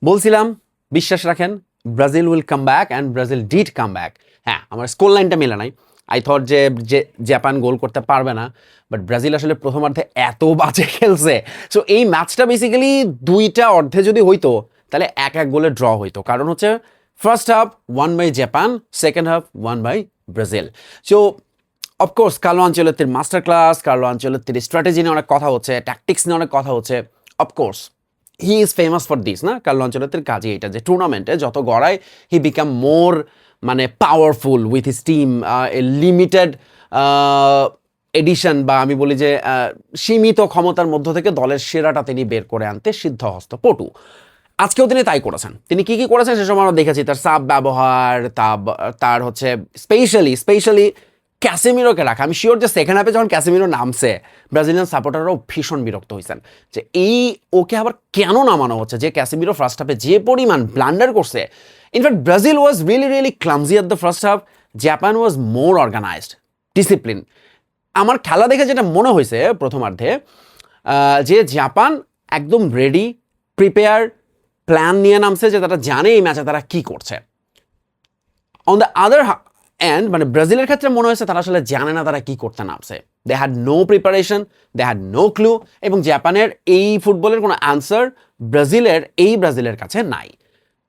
বলছিলাম বিশ্বাস রাখেন Brazil will come back and Brazil did come back. হ্যাঁ, আমার স্কোর লাইনটা মেলে নাই। আই থট যে জাপান গোল করতে পারবে না, বাট ব্রাজিল আসলে প্রথমার্ধে এত বাজে খেলছে। সো এই ম্যাচটা বেসিক্যালি দুইটা অর্ধে যদি হইতো তাহলে এক এক গোলে ড্র হইতো, কারণ হচ্ছে first half 1 by Japan, second half 1 by Brazil. So of course Carlo আনচেলত্তির মাস্টার ক্লাস, কার্লো আনচেলত্তির স্ট্র্যাটেজি নিয়ে অনেক কথা হচ্ছে, ট্যাকটিক্স নিয়ে অনেক কথা হচ্ছে। Of course he is famous for this না, কার্লো আনচেলত্তির কাজে এটা যে টুর্নামেন্টে যত গড়ায় হি বিকাম মোর মানে powerful with his team, a limited edition বা আমি বলি যে সীমিত ক্ষমতার মধ্য থেকে দলের সেরাটা তিনি বের করে আনতে সিদ্ধহস্ত পটু। আজকেও তিনি তাই করেছেন। তিনি কি কি করেছেন সেসব আমরা দেখেছি, তার সাব ব্যবহার, তার হচ্ছে স্পেশালি ক্যাসেমিরোকে রাখা। আমি শিওর যে সেকেন্ড হাফে যখন ক্যাসেমিরো নামছে ব্রাজিলিয়ান সাপোর্টাররাও ভীষণ বিরক্ত হয়েছেন যে ওকে আবার কেন নামানো হচ্ছে, যে ক্যাসেমিরো ফার্স্ট হাফে যে পরিমাণ ব্লান্ডার করছে। In fact Brazil was really clumsy at the first half, Japan was more organised, discipline. আমার খেলা দেখে যেটা মনে হয়েছে প্রথমার্ধে যে জাপান একদম রেডি, প্রিপেয়ার, প্ল্যান নিয়ে নামছে, যে তারা জানে এই ম্যাচে তারা কি করছে। অন দ্য আদার অ্যান্ড মানে ব্রাজিলের ক্ষেত্রে মনে হয়েছে তারা আসলে জানে না তারা কি করতে নামছে। They had no preparation, they had no clue, এবং জাপানের এই ফুটবলের কোনো আনসার ব্রাজিলের কাছে নাই।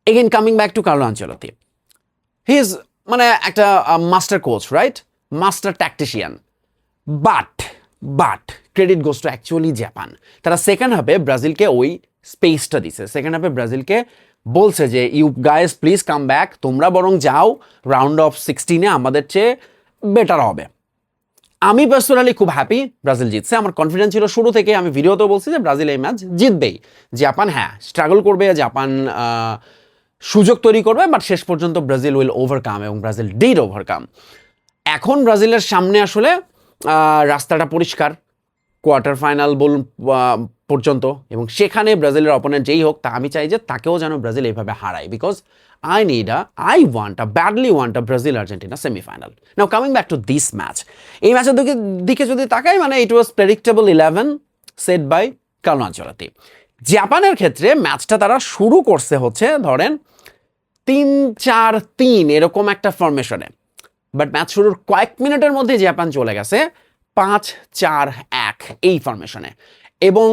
Again coming back to Carlo Ancelotti, he is মানে একটা master coach, right, master tactician. But credit goes to actually Japan. তারা সেকেন্ড হাফে ব্রাজিলকে ওই স্পেসটা দিছে। সেকেন্ড হাফে ব্রাজিলকে বলছে যে you guys please come back, তোমরা বরং যাও রাউন্ড অফ 16-এ, আমাদের চেয়ে বেটার হবে। আমি পার্সোনালি খুব হ্যাপি ব্রাজিল জিতছে। আমার কনফিডেন্স ছিল শুরু থেকে, আমি ভিডিওতেও বলছি যে ব্রাজিল এই ম্যাচ জিতবেই। জাপান হ্যাঁ স্ট্রাগল করবে, জাপান সুযোগ তৈরি করবে, বাট শেষ পর্যন্ত ব্রাজিল উইল ওভারকাম, এবং ব্রাজিল ডিড ওভারকাম। এখন ব্রাজিলের সামনে আসলে রাস্তাটা পরিষ্কার কোয়ার্টার ফাইনাল পর্যন্ত, এবং সেখানে ব্রাজিলের অপোনেন্ট যেই হোক, তা আমি চাই যে তাকেও যেন ব্রাজিল এইভাবে হারায়, because I badly want a Brazil Argentina semi-final. Now coming back to this match, এই ম্যাচের দিকে যদি তাকাই, মানে it was predictable 11 set by Carlo Ancelotti. জাপানের ক্ষেত্রে ম্যাচটা তারা শুরু করছে হচ্ছে ধরেন 3-4-3 এরকম একটা ফরমেশনে, বাট ম্যাচ শুরুর কয়েক মিনিটের মধ্যে জাপান চলে গেছে 5-4-1 এই ফরমেশনে। এবং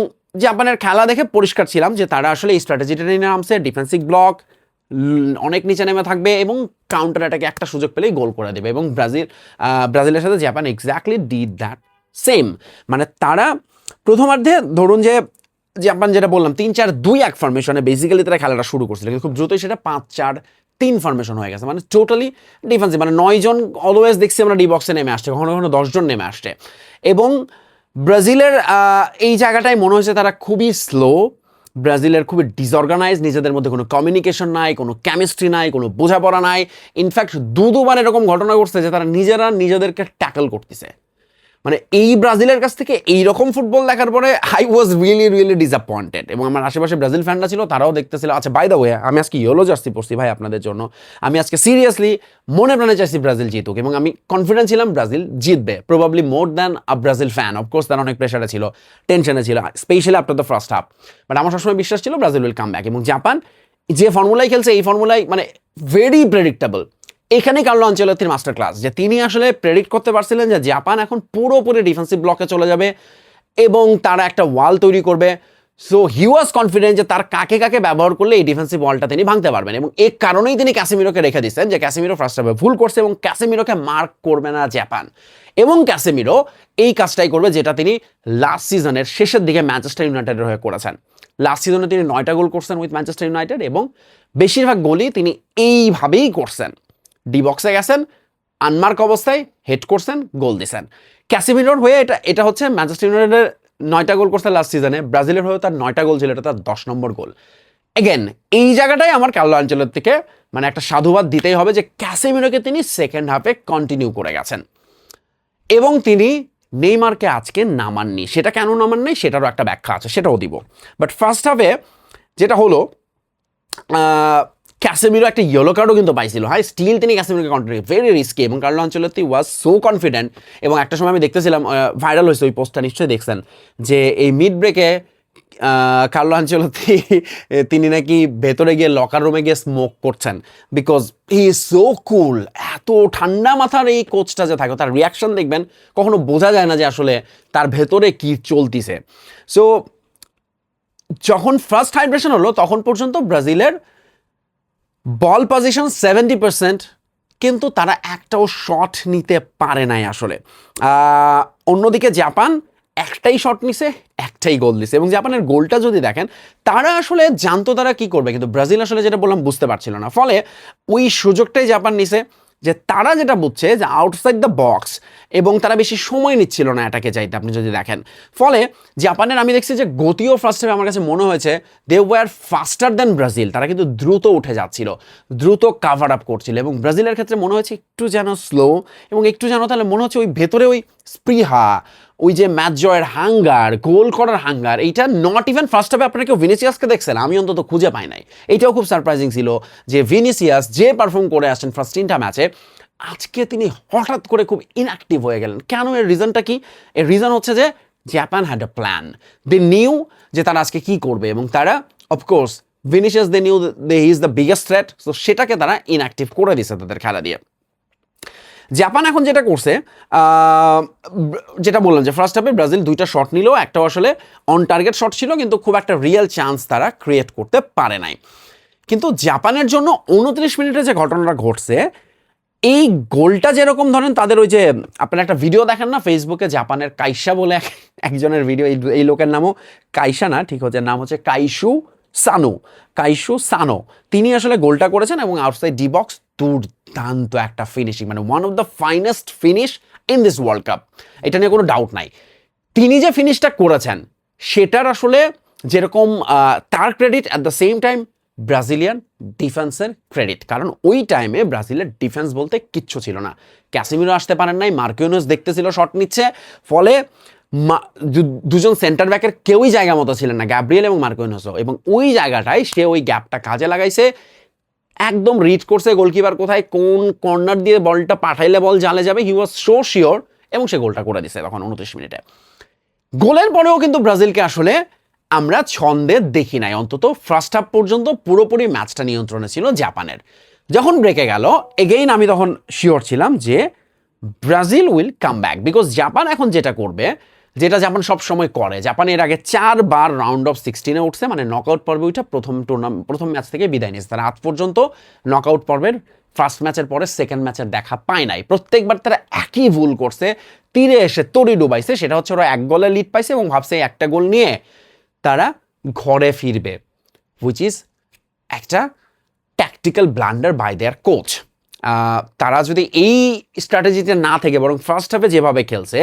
জাপানের খেলা দেখে পরিষ্কার ছিলাম যে তারা আসলে এই স্ট্র্যাটেজিটা নিয়ে নামছে, ডিফেন্সিভ ব্লক, অনেক নিচে নেমে থাকবে এবং কাউন্টার অ্যাটাকে একটা সুযোগ পেলেই গোল করে দেবে। এবং ব্রাজিলের সাথে Japan exactly did that same. মানে তারা প্রথমার্ধে ধরুন যে জাপান যেটা বললাম 3-4-2-1 ফরমেশনে বেসিক্যালি তারা খেলাটা শুরু করছিল, কিন্তু খুব দ্রুতই সেটা 5-4-3 ফরমেশন হয়ে গেছে, মানে টোটালি ডিফেন্সিভ। মানে 9 জন অলওয়েজ দেখছি আমরা ডি বক্সে নেমে আসছে, কখনো কখনো 10 জন নেমে আসছে। এবং ব্রাজিলের এই জায়গাটায় মনে হয়েছে তারা খুবই স্লো, ব্রাজিলের খুবই ডিসঅর্গানাইজ, নিজেদের মধ্যে কোনো কমিউনিকেশন নাই, কোনো কেমিস্ট্রি নাই, কোনো বোঝাপড়া নাই। ইনফ্যাক্ট দুবার এরকম ঘটনা ঘটছে যে তারা নিজেদেরকে ট্যাকল করতেছে। মানে এই ব্রাজিলের কাছ থেকে এইরকম ফুটবল দেখার পরে আই ওয়াজ রিয়েলি ডিসঅ্যাপয়েন্টেড। এবং আমার আশেপাশে ব্রাজিল ফ্যানরা ছিল, তারাও দেখতেছিল। আচ্ছা বাই দ্য ওয়ে, আমি আজকে ইয়েলো জার্সি পরছি ভাই আপনাদের জন্য। আমি আজকে সিরিয়াসলি মনে প্রাণে চাইছি ব্রাজিল জিতুক, এবং আমি কনফিডেন্ট ছিলাম ব্রাজিল জিতবে, probably more than a Brazil fan. Of course তারা অনেক প্রেশারে ছিল, টেনশনে ছিল, specially after the first half. But আমার সবসময় বিশ্বাস ছিল ব্রাজিল উইল কাম ব্যাক। এবং জাপান যে ফর্মুলায় খেলছে, এই ফর্মুলায় মানে ভেরি প্রেডিক্টেবল। এখানেই কার্লো আনচেলত্তির মাস্টার ক্লাস, যে তিনি আসলে প্রেডিক্ট করতে পারছিলেন যে জাপান এখন পুরোপুরি ডিফেন্সিভ ব্লকে চলে যাবে এবং তারা একটা ওয়াল তৈরি করবে। সো হি ওয়াজ কনফিডেন্ট যে তার কাকে ব্যবহার করলে এই ডিফেন্সিভ ওয়ালটা তিনি ভাঙতে পারবেন। এবং এই কারণেই তিনি ক্যাসেমিরোকে রেখে দিচ্ছেন, যে ক্যাসেমিরো ফার্স্ট হাফে ভুল করছে এবং ক্যাসেমিরোকে মার্ক করবে না জাপান। এবং ক্যাসেমিরো এই কাজটাই করবে যেটা তিনি লাস্ট সিজনের শেষের দিকে ম্যানচেস্টার ইউনাইটেডের হয়ে করেছেন। লাস্ট সিজনে তিনি 9টা গোল করছেন উইথ ম্যানচেস্টার ইউনাইটেড, এবং বেশিরভাগ গোলই তিনি এইভাবেই করছেন। ডি বক্সে গেছেন, আনমার্ক অবস্থায় হেড করছেন, গোল দিছেন। ক্যাসেমিরোর হয়ে এটা হচ্ছে ম্যানচেস্টার ইউনাইটেডের 9টা গোল করছে লাস্ট সিজনে, ব্রাজিলের হয়ে তার 9টা গোল ছিল, এটা তার 10 নম্বর গোল। এগেন এই জায়গাটায় আমার কার্লো আনচেলত্তিকে মানে একটা সাধুবাদ দিতেই হবে, যে ক্যাসেমিরোকে তিনি সেকেন্ড হাফে কন্টিনিউ করে গেছেন। এবং তিনি নেইমারকে আজকে নামাননি। সেটা কেন নামাননি সেটারও একটা ব্যাখ্যা আছে, সেটাও দিব। বাট ফার্স্ট হাফে যেটা হলো, ক্যাসেমিরো একটা ইয়েলো কার্ডও কিন্তু পাইছিল। হাই স্টিল তিনি ক্যাসেমিরোকে কন্টিনিউ, ভেরি রিস্কি। এবং Carlo Ancelotti was so confident. এবং একটা সময় আমি দেখতেছিলাম, ভাইরাল হয়েছে ওই পোস্টটা, নিশ্চয়ই দেখছেন, যে এই মিড ব্রেকে কার্লো আনচেলত্তি তিনি নাকি ভেতরে গিয়ে লকার রুমে গিয়ে স্মোক করছেন, বিকজ হি ইজ সো কুল। এত ঠান্ডা মাথার এই কোচটা যে থাকে, তার রিয়াকশন দেখবেন কখনো বোঝা যায় না যে আসলে তার ভেতরে কি চলতিছে। সো যখন ফার্স্ট হাইড্রেশন হলো তখন পর্যন্ত ব্রাজিলের বল পজিশন 70%, কিন্তু তারা একটাও শট নিতে পারে নাই আসলে। অন্যদিকে জাপান একটাই শট নিছে, একটাই গোল দিছে, এবং জাপানের গোলটা যদি দেখেন তারা আসলে জানতো তারা কি করবে, কিন্তু ব্রাজিল আসলে যেটা বললাম বুঝতে পারছিল না, ফলে ওই সুযোগটাই জাপান নিছে যে তারা যেটা বুঝছে যে আউটসাইড দ্য বক্স, এবং তারা বেশি সময় নিচ্ছিল না এটাকে চাইতে আপনি যদি দেখেন। ফলে জাপানের আমি দেখছি যে গতিও ফার্স্ট হাফে আমার কাছে মনে হয়েছে they were faster than Brazil, তারা কিন্তু দ্রুত উঠে যাচ্ছিল, দ্রুত কাভার আপ করছিল, এবং ব্রাজিলের ক্ষেত্রে মনে হয়েছে একটু যেন স্লো, এবং একটু যেন তাহলে মনে হচ্ছে ওই ভেতরে ওই স্পৃহা, ওই যে ম্যাচ জয়ের হাঙ্গার, গোল করার হাঙ্গার, এইটা নট ইভেন ফার্স্ট হাফে আপনারা কেউ ভিনিসিয়াসকে দেখছেন, আমি অন্তত খুঁজে পাই নাই। এইটাও খুব সারপ্রাইজিং ছিল যে ভিনিসিয়াস যে পারফর্ম করে আসছেন ফার্স্ট 3টা ম্যাচে, আজকে তিনি হঠাৎ করে খুব ইনঅ্যাক্টিভ হয়ে গেলেন। কেন? এর রিজনটা কি? এর রিজন হচ্ছে যে Japan had a plan, they knew যে তারা আজকে কি করবে, এবং তারা of course Vinicius they knew they he is the biggest threat, তো সেটাকে তারা ইনঅ্যাক্টিভ করে দিছে তাদের খেলা দিয়ে। জাপান এখন যেটা করছে, যেটা বললাম যে ফার্স্ট হাফে ব্রাজিল 2টা শট নিল, একটাও আসলে অন টার্গেট শট ছিল, কিন্তু খুব একটা রিয়েল চান্স তারা ক্রিয়েট করতে পারে নাই। কিন্তু জাপানের জন্য 29 মিনিটে যে ঘটনাটা ঘটছে, এই গোলটা যেরকম ধরেন তাদের ওই যে আপনারা একটা ভিডিও দেখেন না ফেসবুকে, জাপানের কাইসা বলে একজনের ভিডিও, এই লোকের নামও কাইসা না, ঠিক হচ্ছে, নাম হচ্ছে কাইসু সানো, তিনি আসলে গোলটা করেছেন, এবং আউটসাইড ডি বক্স দুর্দান্ত একটা ফিনিশিং, মানে one of the finest finish in this world cup, এটা নিয়ে কোনো ডাউট নাই। তিনি যে ফিনিশটা করেছেন সেটার আসলে যেরকম তার credit, at the same time Brazilian ডিফেন্সের ক্রেডিট, কারণ ওই টাইমে ব্রাজিলের ডিফেন্স বলতে কিচ্ছু ছিল না। ক্যাসিমিরো আসতে পারেন নাই, মার্কিনোস দেখতেছিল শট নিচ্ছে, ফলে দুজন সেন্টার ব্যাকের কেউই জায়গা মতো ছিলেন না, গ্যাব্রিয়েল এবং মার্কিনোসও, এবং ওই জায়গাটায় সে ওই গ্যাপটা কাজে লাগাইছে, একদম রিড করছে গোলকিপার কোথায় কোন কর্নার দিয়ে বলটা পাঠাইলে বল জালে যাবে, হি ওয়াজ সো শিওর, এবং সে গোলটা করে দিছে তখন 29 মিনিটে। গোলের পরেও কিন্তু ব্রাজিলকে আসলে আমরা ছন্দে দেখি নাই, অন্তত ফার্স্ট হাফ পর্যন্ত পুরোপুরি ম্যাচটা নিয়ন্ত্রণে ছিল জাপানের। যখন ব্রেকে গেল এগেইন আমি তখন শিওর ছিলাম যে Brazil will come back, because Japan এখন যেটা করবে, যেটা জাপান সব সময় করে, জাপান এর আগে 4 বার রাউন্ড অফ 16-এ উঠছে, মানে নকআউট পর্বে উঠে প্রথম ম্যাচ থেকে বিদায় নিয়েছে, তারা আজ পর্যন্ত নকআউট পর্বের ফার্স্ট ম্যাচের পরে সেকেন্ড ম্যাচের দেখা পায় নাই। প্রত্যেকবার তারা একই ভুল করছে, তীরে এসে তড়ি ডুবাইছে, সেটা হচ্ছে ওরা 1 গোলে লিড পাইছে এবং ভাবছে একটা গোল নিয়ে তারা ঘরে ফিরবে, হুইচ ইজ একটা tactical blunder by their coach. তারা যদি এই স্ট্র্যাটেজিতে না থেকে বরং ফার্স্ট হাফে যেভাবে খেলছে,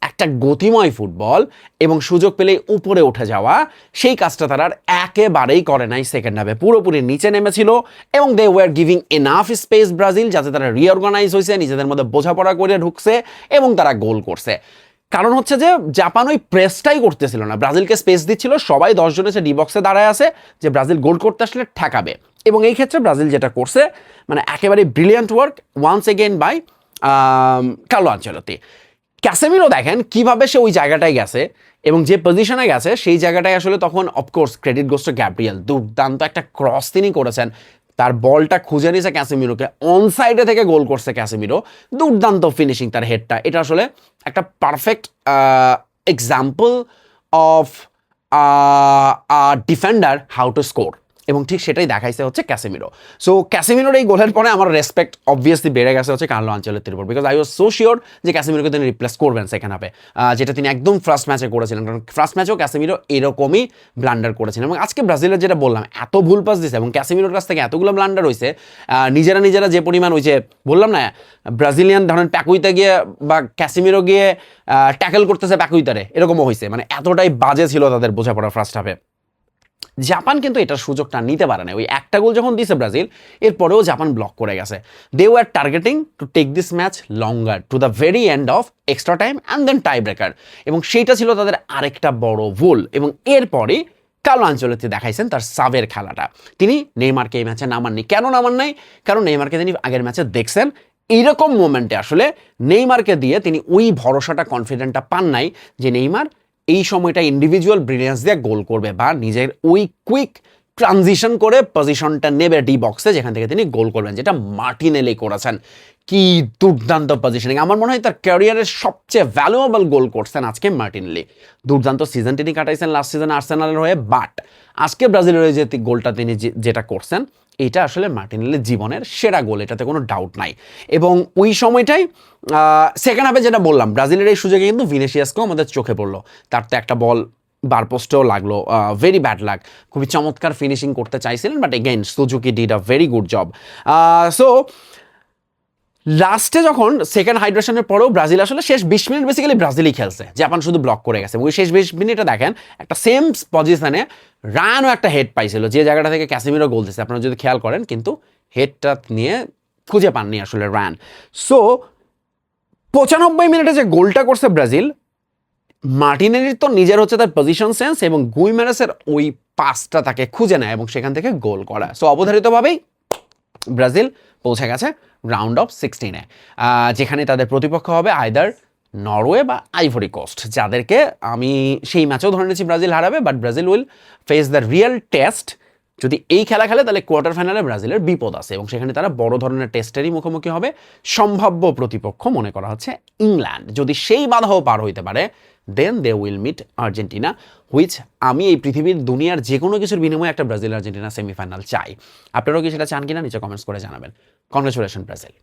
একটা গতিময় ফুটবল এবং সুযোগ পেলেই উপরে উঠে যাওয়া, সেই কাজটা তারা আর একেবারেই করে নাই। সেকেন্ড হাফে পুরোপুরি নিচে নেমেছিল, এবং they were giving enough space Brazil, যাতে তারা রিঅর্গানাইজ হয়েছে, নিজেদের মধ্যে বোঝাপড়া করে ঢুকছে এবং তারা গোল করছে। কারণ হচ্ছে যে জাপান ওই প্রেসটাই করতেছিল না, ব্রাজিলকে স্পেস দিচ্ছিল, সবাই 10 জন এসে ডি বক্সে দাঁড়ায় আছে যে ব্রাজিল গোল করতে আসলে ঠেকাবে, এবং এই ক্ষেত্রে ব্রাজিল যেটা করছে মানে একেবারে brilliant work once again by Carlo Ancelotti. Casemiro দেখেন কিভাবে সে ওই জায়গাটায় গেছে, এবং যে পজিশনে গেছে সেই জায়গাটায় আসলে তখন of course credit goes two Gabriel, দুর্দান্ত একটা ক্রস তিনি করেছেন, তার বলটা খুঁজে নিয়েছে ক্যাসেমিরোকে, অন সাইডে থেকে গোল করছে ক্যাসেমিরো, দুর্দান্ত ফিনিশিং তার হেডটা, এটা আসলে একটা perfect example of defender how to score, এবং ঠিক সেটাই দেখাইছে হচ্ছে ক্যাসেমিরো। সো ক্যাসেমিরোর এই গোলের পরে আমার রেসপেক্ট অবভিয়াসলি বেড়ে গেছে হচ্ছে কার্লো আনচেলত্তির উপর, because I was so sure যে ক্যাসেমিরোকে তিনি রিপ্লেস করবেন সেকেন্ড হাফে, যেটা তিনি একদম ফার্স্ট ম্যাচে করেছিলেন, কারণ ফার্স্ট ম্যাচেও ক্যাসেমিরো এরকমই ব্লান্ডার করেছিলেন, এবং আজকে ব্রাজিলের যেটা বললাম এত ভুল পাস দিছে এবং ক্যাসেমিরোর কাছ থেকে এতগুলো ব্লান্ডার হয়েছে, নিজেরা যে পরিমাণ ওই যে বললাম না ব্রাজিলিয়ান ধরেন প্যাকুইতে গিয়ে বা ক্যাসেমিরো গিয়ে ট্যাকেল করতেছে প্যাকুইতারে, এরকমও হয়েছে, মানে এতটাই বাজে ছিল তাদের বোঝাপড়া ফার্স্ট হাফে। জাপান কিন্তু এটার সুযোগটা নিতে পারে না, ওই একটা গোল যখন দিছে ব্রাজিল, এরপরেও জাপান ব্লক করে গেছে। They were targeting to take this match longer to the very end of extra time and then tie breaker, এবং সেইটা ছিল তাদের আরেকটা বড় ভুল। এবং এরপরে কার্লো আনচেলত্তি দেখাইছেন তার সাবের খেলাটা, তিনি নেইমারকে এই ম্যাচে নামাননি। কেন নামান নাই? কারণ নেইমারকে তিনি আগের ম্যাচে দেখছেন, এইরকম মোমেন্টে আসলে নেইমারকে দিয়ে তিনি ওই ভরসাটা কনফিডেন্টটা পান নাই যে নেইমার এই সময়টা ইন্ডিভিজুয়াল ব্রিলিয়ান্স দিয়ে গোল করবে বা নিজের ওই কুইক ট্রানজিশন করে পজিশনটা নেবে ডি বক্সে, যেখান থেকে তিনি গোল করবেন, যেটা মার্টিনেলি করেছেন। কি দুর্দান্ত পজিশনিং! আমার মনে হয় তার ক্যারিয়ারের সবচেয়ে ভ্যালুয়েবল গোল করছেন আজকে মার্টিনেলি। দুর্দান্ত সিজন তিনি কাটাইছেন লাস্ট সিজনে আর্সেনালের হয়ে, বাট আজকে ব্রাজিলের হয়ে যে গোলটা তিনি যেটা করছেন, এটা আসলে মার্টিনেলির জীবনের সেরা গোল, এটাতে কোনো ডাউট নাই। এবং ওই সময়টাই সেকেন্ড হাফে যেটা বললাম, ব্রাজিলের এই সুযোগে কিন্তু ভিনিসিয়াসকেও আমাদের চোখে পড়লো। তার তো একটা বল বারপোস্টেও লাগলো, ভেরি ব্যাড লাক। খুবই চমৎকার ফিনিশিং করতে চাইছিলেন, but again Suzuki did a very good job. So লাস্টে যখন সেকেন্ড হাইড্রেশনের পরেও ব্রাজিল আসলে শেষ 20 মিনিট বেসিক্যালি ব্রাজিলই খেলছে, জাপান শুধু ব্লক করে গেছে। ওই শেষ 20 মিনিটে দেখেন একটা সেম পজিশনে রানও একটা হেড পাইছিল, যে জায়গাটা থেকে ক্যাসিমিরো গোল দিচ্ছে, আপনারা যদি খেয়াল করেন, কিন্তু হেডটা নিয়ে খুঁজে পাননি আসলে রান। সো 95 মিনিটে যে গোলটা করছে ব্রাজিল, মার্টিনেলির তো নিজের হচ্ছে তার পজিশন সেন্স এবং গুইমেরেসের ওই পাসটা তাকে খুঁজে নেয় এবং সেখান থেকে গোল করা। সো অবধারিতভাবেই ব্রাজিল পৌঁছে গেছে রাউন্ড অফ 16-এ, যেখানে তাদের প্রতিপক্ষ হবে আইদার নরওয়ে বা আইভরি কোস্ট, যাদেরকে আমি সেই ম্যাচেও ধরে নিয়েছি ব্রাজিল হারাবে, but Brazil will face the real test. যদি এই খেলা খেলে তাহলে কোয়ার্টার ফাইনালে ব্রাজিলের বিপদ আছে এবং সেখানে তারা বড় ধরনের টেস্টেরই মুখোমুখি হবে। সম্ভাব্য প্রতিপক্ষ মনে করা হচ্ছে ইংল্যান্ড। যদি সেই বাধাও পার হইতে পারে, then they will meet Argentina, which আমি এই পৃথিবীর দুনিয়ার যে কোনো কিছুর বিনিময়ে একটা ব্রাজিল আর্জেন্টিনা সেমিফাইনাল চাই। আপনারাও কি সেটা চান কিনা নিচে কমেন্টস করে জানাবেন। Congratulation Brazil.